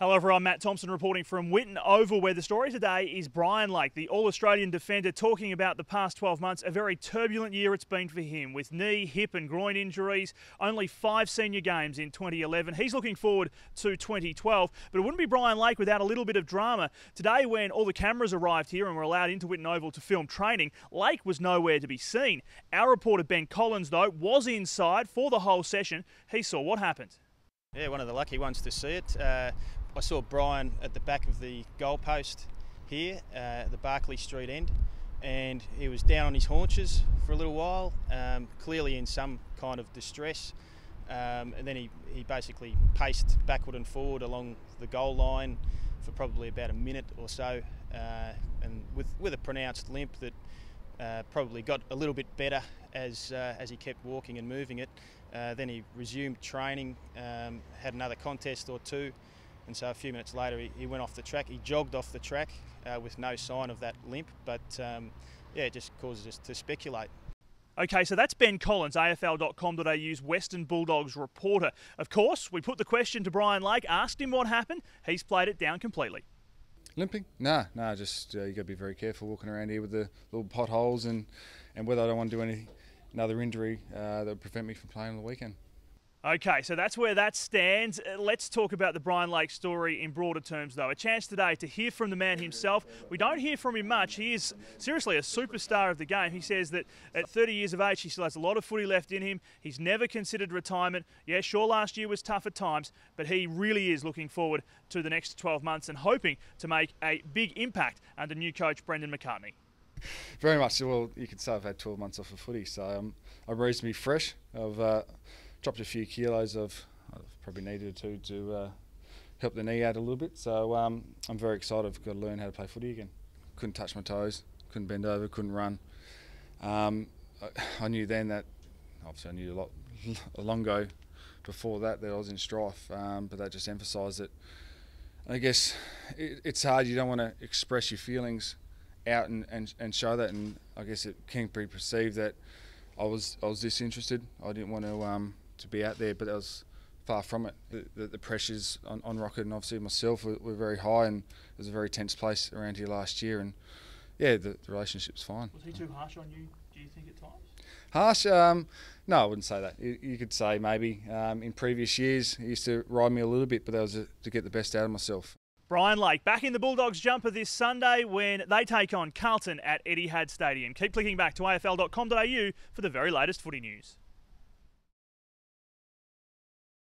Hello everyone, I'm Matt Thompson reporting from Whitten Oval, where the story today is Brian Lake, the All-Australian defender, talking about the past 12 months. A very turbulent year it's been for him, with knee, hip and groin injuries, only 5 senior games in 2011. He's looking forward to 2012, but it wouldn't be Brian Lake without a little bit of drama. Today, when all the cameras arrived here and were allowed into Whitten Oval to film training, Lake was nowhere to be seen. Our reporter Ben Collins, though, was inside for the whole session. He saw what happened. Yeah, one of the lucky ones to see it. I saw Brian at the back of the goalpost here, the Barclay Street end, and he was down on his haunches for a little while, clearly in some kind of distress. And then he basically paced backward and forward along the goal line for probably about a minute or so, and with a pronounced limp that probably got a little bit better as he kept walking and moving it. Then he resumed training, had another contest or two, and so a few minutes later he went off the track. He jogged off the track with no sign of that limp, but yeah, it just causes us to speculate. Okay, so that's Ben Collins, AFL.com.au's Western Bulldogs reporter. Of course, we put the question to Brian Lake, asked him what happened. He's played it down completely. Limping? Nah, just you got to be very careful walking around here with the little potholes and whether I don't want to do another injury that would prevent me from playing on the weekend. Okay, so that's where that stands. Let's talk about the Brian Lake story in broader terms, though. A chance today to hear from the man himself. We don't hear from him much. He is seriously a superstar of the game. He says that at 30 years of age, he still has a lot of footy left in him. He's never considered retirement. Yeah, sure, last year was tough at times, but he really is looking forward to the next 12 months and hoping to make a big impact under new coach Brendan McCartney. Very much. Well, you could say I've had 12 months off of footy, so I'm reasonably fresh. I've dropped a few kilos I've probably needed to help the knee out a little bit. So I'm very excited. I've got to learn how to play footy again. Couldn't touch my toes, couldn't bend over, couldn't run. I knew then that, obviously I knew a long ago before that I was in strife, but that just emphasised it. I guess it's hard. You don't want to express your feelings out and show that, and I guess it can be perceived that I was disinterested. I didn't want to be out there, but that was far from it. The pressures on Rocket and obviously myself were very high, and it was a very tense place around here last year, and yeah, the relationship's fine. Was he too harsh on you, do you think, at times? Harsh? No, I wouldn't say that. You could say maybe in previous years he used to ride me a little bit, but that was to get the best out of myself. Brian Lake back in the Bulldogs jumper this Sunday when they take on Carlton at Etihad Stadium. Keep clicking back to AFL.com.au for the very latest footy news.